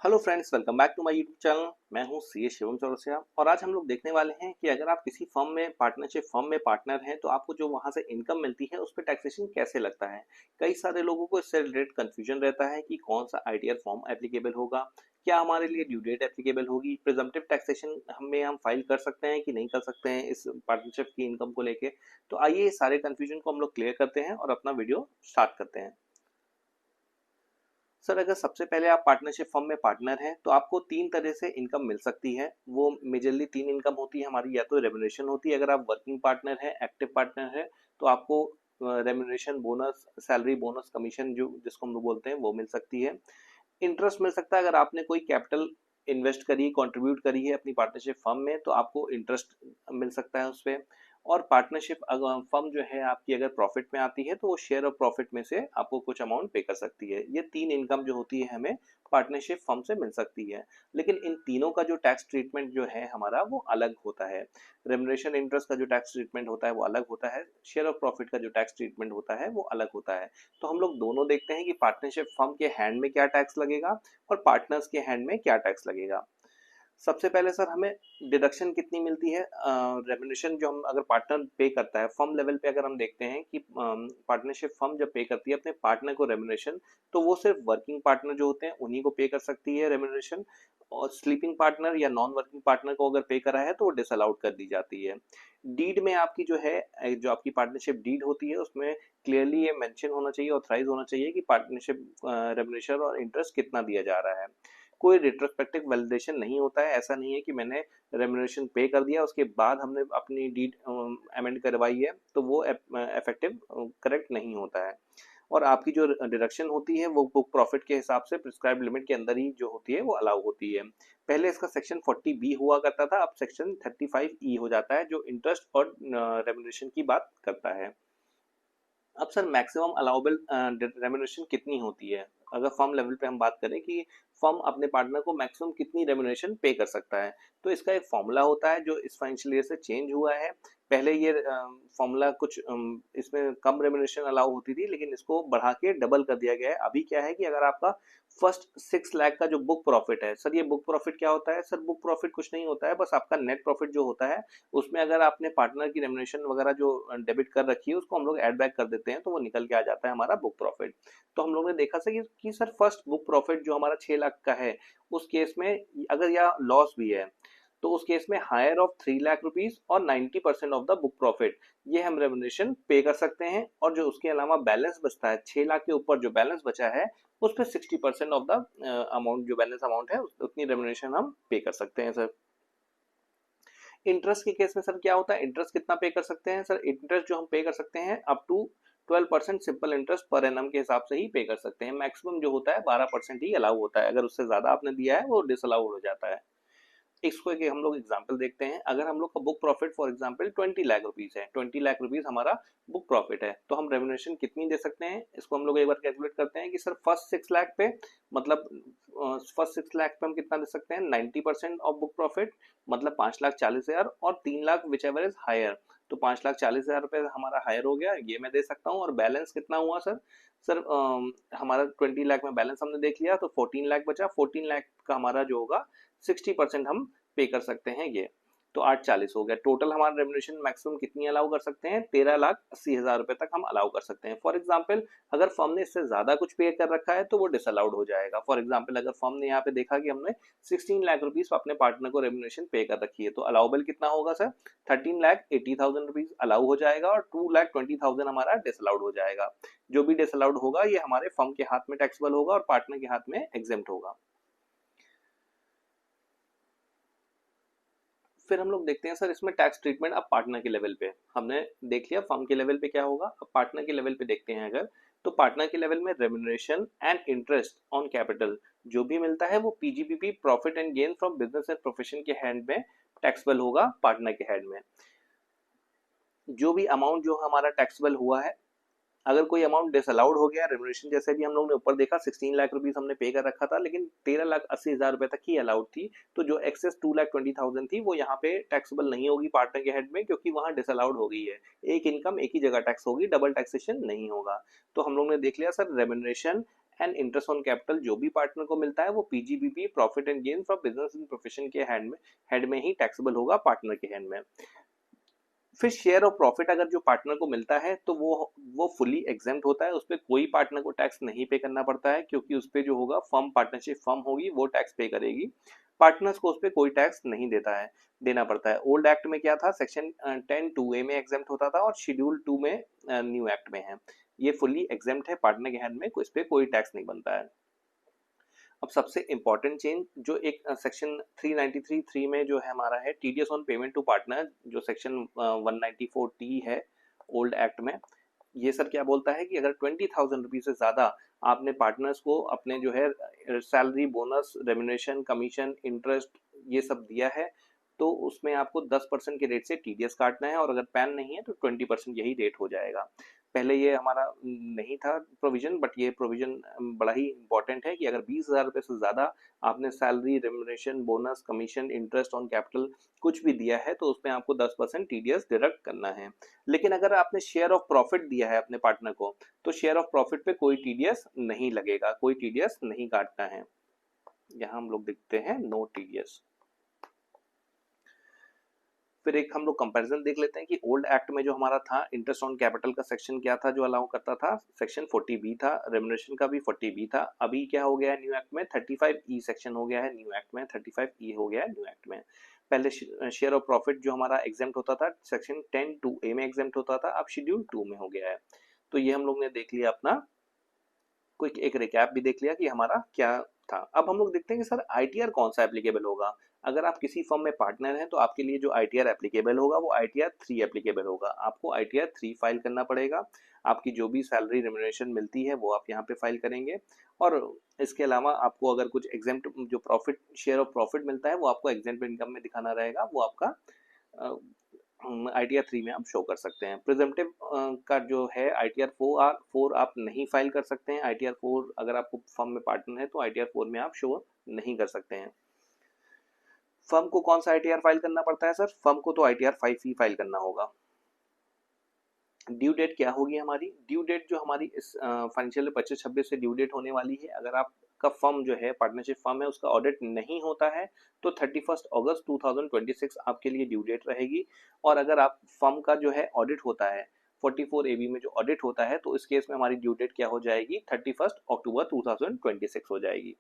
Hello friends, welcome back to my YouTube channel. मैं हूं CA Shivam Chaurasia और आज हम लोग देखने वाले हैं कि अगर आप किसी फर्म में पार्टनरशिप फर्म में पार्टनर हैं तो आपको जो वहां से इनकम मिलती है उस पर टैक्सेशन कैसे लगता है। कई सारे लोगों को इससे रिलेटेड कंफ्यूजन रहता है कि कौन सा आईटीआर फॉर्म एप्लीकेबल होगा, क्या हमारे लिए ड्यू डेट एप्लीकेबल होगी, प्रिजम्पटिव टैक्सेशन हमें हम फाइल कर सकते हैं कि नहीं कर सकते हैं इस पार्टनरशिप की इनकम को लेके। तो आइए इस सारे कंफ्यूजन को हम लोग क्लियर करते हैं और अपना वीडियो स्टार्ट करते हैं। सर, अगर सबसे पहले आप पार्टनरशिप फर्म में पार्टनर हैं तो आपको तीन तरह से इनकम मिल सकती है। वो मेजरली तीन इनकम होती है हमारी। या तो रेम्युनरेशन होती है, अगर आप वर्किंग पार्टनर है, एक्टिव पार्टनर है, तो आपको remuneration, bonus, salary, bonus, commission जो जिसको हम लोग बोलते हैं वो मिल सकती है। इंटरेस्ट मिल सकता है, अगर आपने कोई कैपिटल इन्वेस्ट करी, कंट्रीब्यूट करी है अपनी पार्टनरशिप फर्म में तो आपको इंटरेस्ट मिल सकता है उस पे। और पार्टनरशिप अगर फर्म जो है आपकी अगर प्रॉफिट में आती है तो वो शेयर ऑफ प्रॉफिट में से आपको कुछ अमाउंट पे कर सकती है। ये तीन इनकम जो होती है हमें पार्टनरशिप फर्म से मिल सकती है। लेकिन इन तीनों का जो टैक्स ट्रीटमेंट जो है हमारा वो अलग होता है। रेमुनरेशन इंटरेस्ट का जो टैक्स ट्रीटमेंट होता है वो अलग होता है, शेयर ऑफ प्रॉफिट का जो टैक्स ट्रीटमेंट होता है वो अलग होता है। तो हम लोग दोनों देखते हैं कि पार्टनरशिप फर्म के हैंड में क्या टैक्स लगेगा और पार्टनर्स के हैंड में क्या टैक्स लगेगा। सबसे पहले सर हमें डिडक्शन कितनी मिलती है। रेमुनरेशन जो हम अगर पार्टनर पे करता है फर्म लेवल पे, अगर हम देखते हैं कि पार्टनरशिप फर्म जब पे करती है अपने पार्टनर को रेमुनरेशन, तो वो सिर्फ वर्किंग पार्टनर जो होते हैं उन्हीं को पे कर सकती है रेमुनरेशन। और स्लीपिंग पार्टनर या नॉन वर्किंग पार्टनर को अगर पे करा है तो वो डिसअलाउड कर दी जाती है। डीड में आपकी जो है, जो आपकी पार्टनरशिप डीड होती है उसमें क्लियरली ये मेंशन होना चाहिए, ऑथराइज होना चाहिए कि पार्टनरशिप रेमुनरेशन और इंटरेस्ट कितना दिया जा रहा है। कोई रिट्रोस्पेक्टिव वैलिडेशन नहीं होता है। ऐसा नहीं है कि मैंने रेमुनरेशन पे कर दिया उसके बाद हमने अपनी डीड अमेंड करवाई है तो वो इफेक्टिव करेक्ट नहीं होता है। और आपकी जो डिडक्शन होती है वो बुक प्रॉफिट के हिसाब से प्रिस्क्राइब लिमिट के अंदर ही जो होती है वो अलाउ होती है। पहले इसका सेक्शन 40B हुआ करता था, अब सेक्शन 35E हो जाता है जो इंटरेस्ट और रेमुनरेशन की बात करता है। अब सर मैक्सिमम अलाउबल रेमुनरेशन कितनी होती है। अगर फर्म लेवल पे हम बात करें कि फर्म अपने पार्टनर को मैक्सिमम कितनी रेमुनरेशन पे कर सकता है, तो इसका एक फॉर्मूला होता है जो इस फाइनेंशियल ईयर से चेंज हुआ है। पहले ये फॉर्मूला कुछ इसमें कम रेमुनरेशन अलाउ होती थी लेकिन इसको बढ़ा के डबल कर दिया गया है। अभी क्या है कि अगर आपका फर्स्ट 6 लाख का जो बुक प्रॉफिट है, सर ये बुक प्रॉफिट क्या होता है। सर बुक प्रॉफिट कुछ नहीं होता है, बस आपका नेट प्रॉफिट जो होता है उसमें अगर आपने पार्टनर की रेमुनरेशन वगैरह जो डेबिट कर रखी है उसको हम लोग ऐड बैक कर देते हैं तो वो निकल के आ जाता है हमारा बुक प्रॉफिट। तो हम लोग ने देखा था कि सर फर्स्ट बुक प्रॉफिट जो हमारा 6 लाख का है उस केस में अगर या लॉस भी है तो उस केस में हायर ऑफ 3 लाख रुपीज और 90% ऑफ द बुक प्रॉफिट ये हम रेमुनरेशन पे कर सकते हैं। और जो उसके अलावा बैलेंस बचता है 6 लाख के ऊपर जो बैलेंस बचा है उस पर 60% ऑफ द अमाउंट जो बैलेंस अमाउंट है उतनी रेमुनरेशन हम पे कर सकते हैं सर। इंटरेस्ट के केस में सर क्या होता है, इंटरेस्ट कितना पे कर सकते हैं। सर इंटरेस्ट जो हम पे कर सकते हैं अप टू 12% सिंपल इंटरेस्ट पर एनम के हिसाब से ही पे कर सकते हैं। मैक्सिमम जो होता है 12% ही अलाउ होता है, अगर उससे ज्यादा आपने दिया है वो डिसअलाउड हो जाता है। इसको एक हम लोग एग्जांपल देखते हैं। अगर हम लोग का book profit for example 20 lakh rupees है, 20 लाख रुपीज हमारा बुक प्रॉफिट है, तो हम रेमुनरेशन कितनी दे सकते हैं इसको हम लोग एक बार कैलकुलेट करते हैं कि सर फर्स्ट 6 लाख पे, मतलब फर्स्ट 6 लाख पे हम कितना दे सकते हैं 90% ऑफ बुक प्रॉफिट, मतलब 5,40,000 और 3 lakh whichever is higher. तो 5,40,000 रुपए हमारा हायर हो गया, ये मैं दे सकता हूँ। और बैलेंस कितना हुआ सर, सर हमारा 20 लाख में बैलेंस हमने देख लिया तो 14 लाख बचा। 14 लाख का हमारा जो होगा 60% हम पे कर सकते हैं ये, तो 8,40 हो गया। टोटल हमारा रेमुनरेशन मैक्सिमम कितनी अलाउ कर सकते हैं, 13,80,000 रुपए तक हम अलाउ कर सकते हैं। फॉर एग्जाम्पल अगर फर्म ने इससे ज्यादा कुछ पे कर रखा है तो वो डिसअलाउड हो जाएगा। फॉर एग्जाम्पल अगर फर्म ने यहाँ पे देखा कि हमने 16 लाख रुपीज अपने पार्टनर को रेमुनरेशन पे कर रखी है तो अलाउबल कितना होगा सर, 13,80,000 रुपीज अलाउ हो जाएगा और 2,20,000 हमारा डिसअलाउड हो जाएगा। जो भी डिसअलाउड होगा ये हमारे फर्म के हाथ में टैक्सेबल होगा और पार्टनर के हाथ में एग्जेम्प्ट होगा। फिर हम लोग देखते हैं सर इसमें टैक्स ट्रीटमेंट अब पार्टनर के लेवल पे। हमने देख लिया फर्म के लेवल पे क्या होगा, अब पार्टनर के लेवल पे देखते हैं। अगर तो पार्टनर के लेवल में remuneration and interest on capital जो भी मिलता है वो PGBP, profit and gain from business and profession के हैंड में टैक्सेबल होगा पार्टनर के हैंड में। जो भी अमाउंट जो हमारा टैक्सेबल हुआ है, अगर कोई अमाउंट डिसअलाउड हो गया रेमुनरेशन, जैसे भी हम लोग ने ऊपर देखा 16 लाख रुपीज हमने पे कर रखा था लेकिन 13,80,000 रुपए तक ही अलाउड थी, तो जो एक्सेस 2,20,000 थी वो यहाँ पे टैक्सेबल नहीं होगी पार्टनर के हेड में क्योंकि वहां डिसअलाउड हो गई है। एक इनकम एक ही जगह टैक्स होगी, डबल टैक्सेशन नहीं होगा। तो हम लोग ने देख लिया sir remuneration and interest on capital जो भी पार्टनर को मिलता है वो PGBP profit and gain from business and profession के हेड में ही टैक्सेबल होगा, पार्टनर के हेड में। फिर शेयर ऑफ प्रॉफिट अगर जो पार्टनर को मिलता है तो वो फुली एग्जेम्प्ट होता है, उस पर कोई पार्टनर को टैक्स नहीं पे करना पड़ता है, क्योंकि उस पर जो होगा फर्म पार्टनरशिप फर्म होगी वो टैक्स पे करेगी, पार्टनर्स को उस पर कोई टैक्स नहीं देना पड़ता है। ओल्ड एक्ट में क्या था, सेक्शन 10(2)(a) में एग्जेम्प्ट होता था और शेड्यूल 2 में न्यू एक्ट में है, ये फुली एग्जेम्प्ट है, पार्टनर के हैंड में इस पे कोई टैक्स नहीं बनता है। अब सबसे इंपॉर्टेंट चेंज जो एक सेक्शन 393(3) में जो है हमारा है, TDS on payment to partner, जो सेक्शन 194(t) है ओल्ड एक्ट में। ये सर क्या बोलता है कि अगर 20,000 रुपीज से ज्यादा आपने पार्टनर्स को अपने जो है salary, bonus, remuneration, commission, interest ये सब दिया है, तो उसमें आपको 10% के रेट से टीडीएस काटना है, और अगर पैन नहीं है तो 20% यही रेट हो जाएगा। पहले ये हमारा नहीं था प्रोविजन, बट ये प्रोविजन बड़ा ही इंपॉर्टेंट है कि अगर 20,000 रुपये से ज्यादा आपने salary, remuneration, bonus, commission, interest on capital कुछ भी दिया है तो उसमें आपको 10% टीडीएस डिडक्ट करना है। लेकिन अगर आपने शेयर ऑफ प्रॉफिट दिया है अपने पार्टनर को तो शेयर ऑफ प्रॉफिट पे कोई टीडीएस नहीं लगेगा, कोई टीडीएस नहीं काटना है। यहाँ हम लोग देखते हैं नो टीडीएस। फिर एक हम लोग कंपैरिजन देख लेते हैं कि ओल्ड एक्ट में जो हमारा था इंटरेस्ट ऑन कैपिटल का सेक्शन क्या था जो अलाउ करता था, सेक्शन 40B था, रेम्यूनरेशन का भी 40B था। अभी क्या हो गया है न्यू एक्ट में, 35E सेक्शन हो गया है न्यू एक्ट में, 35E हो गया है न्यू एक्ट में। पहले शेयर ऑफ प्रॉफिट जो हमारा एग्जेम्प्ट होता था सेक्शन 10(2)(a) में एग्जेम्प्ट होता था, अब शेड्यूल 2 में हो गया है। तो ये हम लोग ने देख लिया अपना क्विक एक रिकैप भी देख लिया कि हमारा क्या था। अब हम लोग देखते हैं कि सर आईटीआर कौन सा एप्लीकेबल होगा। अगर आप किसी फर्म में पार्टनर हैं तो आपके लिए जो आईटीआर एप्लीकेबल होगा वो आईटीआर 3 एप्लीकेबल होगा। आपको आईटीआर 3 फाइल करना पड़ेगा। आपकी जो भी सैलरी, रेम्यूनरेशन मिलती है वो आप यहाँ पे फाइल करेंगे, और इसके अलावा आपको अगर कुछ एग्जेम्प्ट जो प्रॉफिट, शेयर ऑफ प्रॉफिट मिलता है वो आपको एग्जेम्प्ट इनकम में दिखाना रहेगा, वो आपका आईटीआर 3 में आप शो कर सकते हैं। प्रिजम्पटिव का जो है आईटीआर 4 आप नहीं फाइल कर सकते हैं। आईटीआर 4 अगर आपको फर्म में पार्टनर है तो आईटीआर 4 में आप शो नहीं कर सकते हैं। फर्म को कौन सा आईटीआर फाइल करना पड़ता है सर, फर्म को तो आईटीआर 5 ही फाइल करना होगा। ड्यू डेट क्या होगी हमारी, ड्यू डेट जो हमारी इस फाइनेंशियल 25-26 से ड्यू डेट होने वाली है। अगर आपका फर्म जो है पार्टनरशिप फर्म है उसका ऑडिट नहीं होता है तो 31 अगस्त 2026 आपके लिए ड्यू डेट रहेगी। और अगर आप फर्म का जो है ऑडिट होता है 44AB में जो ऑडिट होता है तो इस केस में हमारी ड्यू डेट क्या हो जाएगी, 31 अक्टूबर 2026 हो जाएगी।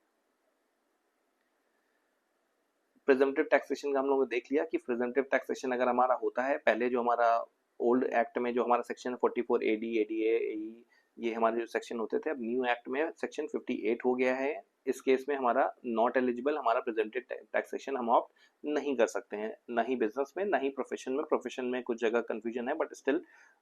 प्रिजम्पटिव टैक्सेशन का हम लोगों ने देख लिया कि प्रिजम्पटिव टैक्सेशन अगर हमारा होता है, पहले जो हमारा ओल्ड एक्ट में जो हमारा सेक्शन 44AD, ADA, AE ये हमारे जो सेक्शन होते थे, अब न्यू एक्ट में सेक्शन 58 हो गया है। इस केस में हमारा नॉट एलिजिबल, हमारा प्रेजेंटेड टैक्सेशन हम ऑप्ट नहीं कर सकते हैं, ना ही बिजनेस में ना ही प्रोफेशन में। प्रोफेशन में कुछ जगह कंफ्यूजन है बट स्टिल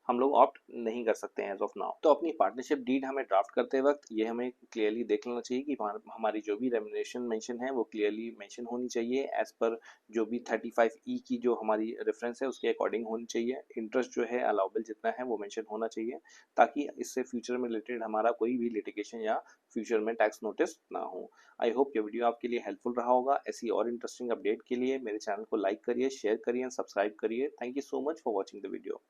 हम लोग ऑप्ट नहीं कर सकते हैं एज ऑफ नाउ। तो अपनी पार्टनरशिप डीड हमें ड्राफ्ट करते वक्त ये हमें क्लियरली देख लेना चाहिए कि हमारी जो भी रेम्यूनरेशन मेंशन है वो क्लियरली मेंशन होनी चाहिए एज पर जो भी 35E की जो हमारी रेफरेंस है उसके अकॉर्डिंग होनी चाहिए। इंटरेस्ट जो है अलाउबल जितना है वो मेंशन होना चाहिए, ताकि इससे फ्यूचर में रिलेटेड हमारा कोई भी लिटिगेशन या फ्यूचर में टैक्स नोटिस ना हो। आई होप ये वीडियो आपके लिए हेल्पफुल रहा होगा। ऐसी और इंटरेस्टिंग अपडेट के लिए मेरे चैनल को लाइक करिए, शेयर करिए, सब्सक्राइब करिए। Thank you so much for watching the video.